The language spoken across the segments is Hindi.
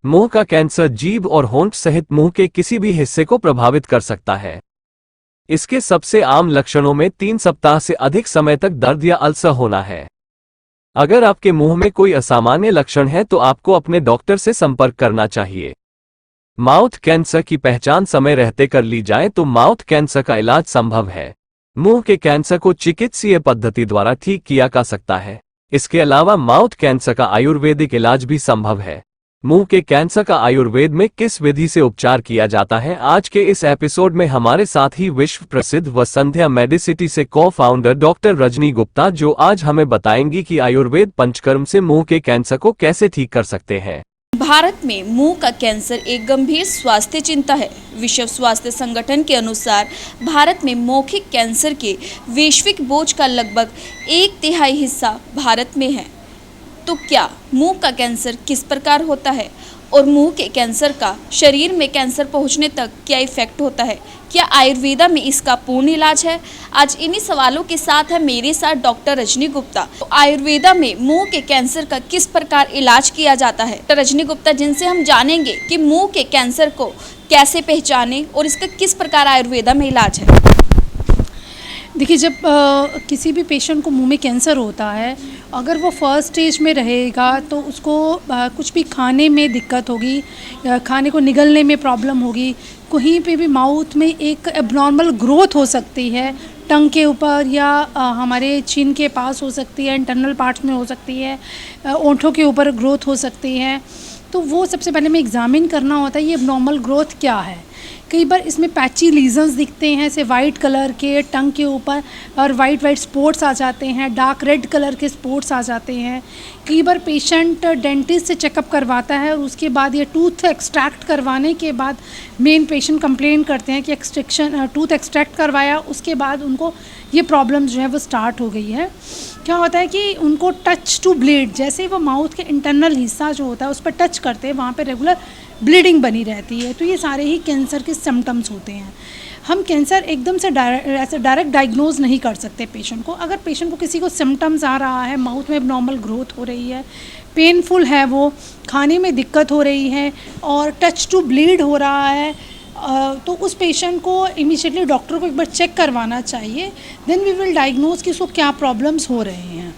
मुंह का कैंसर जीभ और होंठ सहित मुंह के किसी भी हिस्से को प्रभावित कर सकता है। इसके सबसे आम लक्षणों में 3 सप्ताह से अधिक समय तक दर्द या अल्सर होना है। अगर आपके मुंह में कोई असामान्य लक्षण है तो आपको अपने डॉक्टर से संपर्क करना चाहिए। माउथ कैंसर की पहचान समय रहते कर ली जाए तो माउथ कैंसर का इलाज संभव है। मुंह के कैंसर को चिकित्सीय पद्धति द्वारा ठीक किया जा सकता है। इसके अलावा माउथ कैंसर का आयुर्वेदिक इलाज भी संभव है। मुंह के कैंसर का आयुर्वेद में किस विधि से उपचार किया जाता है, आज के इस एपिसोड में हमारे साथ ही विश्व प्रसिद्ध वसंध्या मेडिसिटी से को-फाउंडर डॉक्टर रजनी गुप्ता, जो आज हमें बताएंगी कि आयुर्वेद पंचकर्म से मुंह के कैंसर को कैसे ठीक कर सकते हैं। भारत में मुंह का कैंसर एक गंभीर स्वास्थ्य चिंता है। विश्व स्वास्थ्य संगठन के अनुसार भारत में मौखिक कैंसर के वैश्विक बोझ का लगभग 1/3 हिस्सा भारत में है। तो क्या मुंह का कैंसर किस प्रकार होता है और मुंह के कैंसर का शरीर में कैंसर पहुंचने तक क्या इफेक्ट होता है? क्या आयुर्वेदा में इसका पूर्ण इलाज है? आज इन्हीं सवालों के साथ है मेरे साथ डॉक्टर रजनी गुप्ता। तो आयुर्वेदा में मुंह के कैंसर का किस प्रकार इलाज किया जाता है, डॉक्टर रजनी गुप्ता, जिनसे हम जानेंगे कि मुंह के कैंसर को कैसे पहचाने और इसका किस प्रकार आयुर्वेदा में इलाज है। देखिए, जब किसी भी पेशेंट को मुंह में कैंसर होता है, अगर वो फर्स्ट स्टेज में रहेगा तो उसको कुछ भी खाने में दिक्कत होगी, खाने को निगलने में प्रॉब्लम होगी, कहीं पे भी माउथ में एक एबनॉर्मल ग्रोथ हो सकती है, टंग के ऊपर या हमारे चिन के पास हो सकती है, इंटरनल पार्ट्स में हो सकती है, ओंठों के ऊपर ग्रोथ हो सकती है। तो वो सबसे पहले हमें एग्ज़ामिन करना होता है ये एबनॉर्मल ग्रोथ क्या है। कई बार इसमें पैची लीजन्स दिखते हैं, जैसे वाइट कलर के टंग के ऊपर और वाइट स्पॉट्स आ जाते हैं, डार्क रेड कलर के स्पॉट्स आ जाते हैं। कई बार पेशेंट डेंटिस्ट से चेकअप करवाता है और उसके बाद ये टूथ एक्सट्रैक्ट करवाने के बाद मेन पेशेंट कंप्लेन करते हैं कि टूथ एक्सट्रैक्ट करवाया, उसके बाद उनको ये प्रॉब्लम जो है वो स्टार्ट हो गई है। क्या होता है कि उनको टच टू ब्लीड, जैसे वो माउथ के इंटरनल हिस्सा जो होता है उस पर टच करते हैं, वहाँ पे रेगुलर ब्लीडिंग बनी रहती है। तो ये सारे ही कैंसर के सिम्टम्स होते हैं। हम कैंसर एकदम से डायरेक्ट डायग्नोज नहीं कर सकते पेशेंट को। अगर पेशेंट को किसी को सिम्टम्स आ रहा है, माउथ में नॉर्मल ग्रोथ हो रही है, पेनफुल है, वो खाने में दिक्कत हो रही है और टच टू ब्लीड हो रहा है, तो उस पेशेंट को इमीडिएटली डॉक्टर को एक बार चेक करवाना चाहिए। देन वी विल डायग्नोज कि उसको क्या प्रॉब्लम्स हो रहे हैं।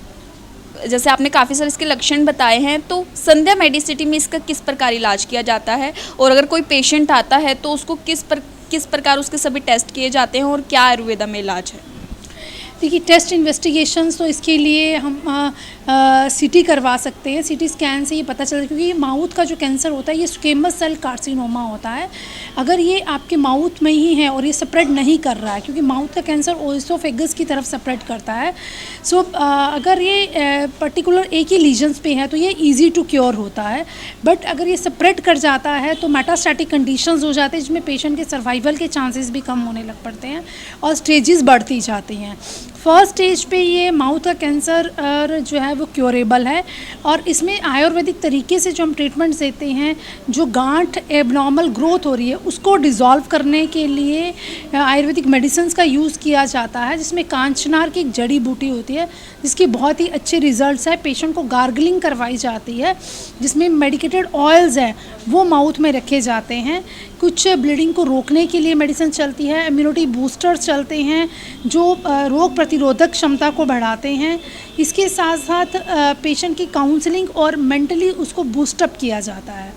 जैसे आपने काफ़ी सारे इसके लक्षण बताए हैं, तो संध्या मेडिसिटी में इसका किस प्रकार इलाज किया जाता है और अगर कोई पेशेंट आता है तो उसको किस प्रकार उसके सभी टेस्ट किए जाते हैं और क्या आयुर्वेदा में इलाज है? देखिए, टेस्ट इन्वेस्टिगेशंस तो इसके लिए हम सीटी करवा सकते हैं। सीटी स्कैन से ये पता चलता है, क्योंकि ये माउथ का जो कैंसर होता है ये स्क्वेमस सेल कार्सिनोमा होता है। अगर ये आपके माउथ में ही है और ये स्प्रेड नहीं कर रहा है, क्योंकि माउथ का कैंसर ओएसोफेगस की तरफ स्प्रेड करता है, सो अगर ये पर्टिकुलर एक ही लीजन्स पे है तो ये ईजी टू क्योर होता है। बट अगर ये स्प्रेड कर जाता है तो मेटास्टैटिक कंडीशंस हो जाते हैं, जिसमें पेशेंट के सर्वाइवल के चांसेस भी कम होने लग पड़ते हैं और स्टेजेस बढ़ती जाती हैं। फर्स्ट स्टेज पे ये माउथ का कैंसर जो है वो क्योरेबल है और इसमें आयुर्वेदिक तरीके से जो हम ट्रीटमेंट्स देते हैं, जो गांठ एबनॉर्मल ग्रोथ हो रही है उसको डिज़ोल्व करने के लिए आयुर्वेदिक मेडिसिन्स का यूज़ किया जाता है, जिसमें कांचनार की एक जड़ी बूटी होती है जिसकी बहुत ही अच्छे रिजल्ट्स है। पेशेंट को गार्गलिंग करवाई जाती है, जिसमें मेडिकेटेड ऑयल्स हैं वो माउथ में रखे जाते हैं। कुछ ब्लीडिंग को रोकने के लिए मेडिसिन चलती है, इम्यूनिटी बूस्टर्स चलते हैं जो रोग प्रतिरोधक क्षमता को बढ़ाते हैं। इसके साथ साथ पेशेंट की काउंसलिंग और मेंटली उसको बूस्टअप किया जाता है।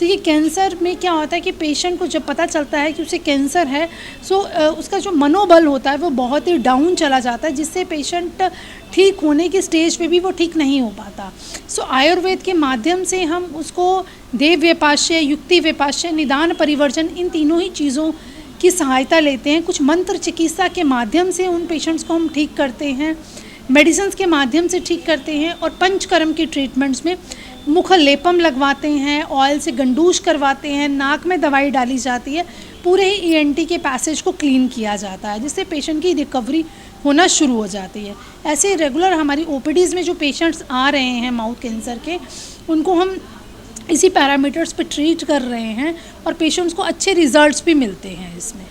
तो ये कैंसर में क्या होता है कि पेशेंट को जब पता चलता है कि उसे कैंसर है, सो उसका जो मनोबल होता है वो बहुत ही डाउन चला जाता है, जिससे पेशेंट ठीक होने की स्टेज पे भी वो ठीक नहीं हो पाता। सो आयुर्वेद के माध्यम से हम उसको देव व्यपाश्य, युक्ति व्यपाश्य, निदान परिवर्जन, इन तीनों ही चीज़ों की सहायता लेते हैं। कुछ मंत्र चिकित्सा के माध्यम से उन पेशेंट्स को हम ठीक करते हैं, मेडिसिन्स के माध्यम से ठीक करते हैं और पंचकर्म की ट्रीटमेंट्स में मुख लेपम लगवाते हैं, ऑयल से गंडूश करवाते हैं, नाक में दवाई डाली जाती है, पूरे ही ईएनटी के पैसेज को क्लीन किया जाता है, जिससे पेशेंट की रिकवरी होना शुरू हो जाती है। ऐसे रेगुलर हमारी ओपीडीज़ में जो पेशेंट्स आ रहे हैं माउथ कैंसर के, उनको हम इसी पैरामीटर्स पे ट्रीट कर रहे हैं और पेशेंट्स को अच्छे रिजल्ट्स भी मिलते हैं इसमें।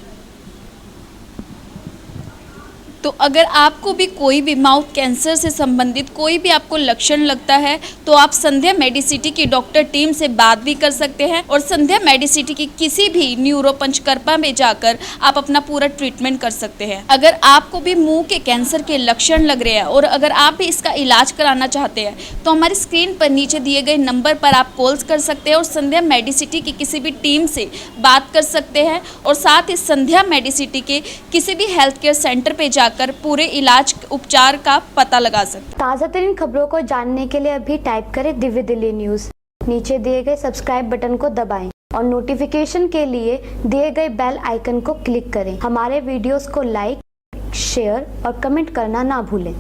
तो अगर आपको भी कोई भी माउथ कैंसर से संबंधित कोई भी आपको लक्षण लगता है तो आप संध्या मेडिसिटी की डॉक्टर टीम से बात भी कर सकते हैं और संध्या मेडिसिटी की किसी भी न्यूरो पंचकर्मा में जाकर आप अपना पूरा ट्रीटमेंट कर सकते हैं। अगर आपको भी मुंह के कैंसर के लक्षण लग रहे हैं और अगर आप भी इसका इलाज कराना चाहते हैं तो हमारी स्क्रीन पर नीचे दिए गए नंबर पर आप कॉल्स कर सकते हैं और संध्या मेडिसिटी की किसी भी टीम से बात कर सकते हैं और साथ ही संध्या मेडिसिटी के किसी भी हेल्थ केयर सेंटर पे जाकर पूरे इलाज उपचार का पता लगा सकते हैं। ताज़ा तरीन खबरों को जानने के लिए अभी टाइप करें दिव्य दिल्ली न्यूज़। नीचे दिए गए सब्सक्राइब बटन को दबाएं और नोटिफिकेशन के लिए दिए गए बेल आइकन को क्लिक करें। हमारे वीडियोस को लाइक, शेयर और कमेंट करना ना भूलें।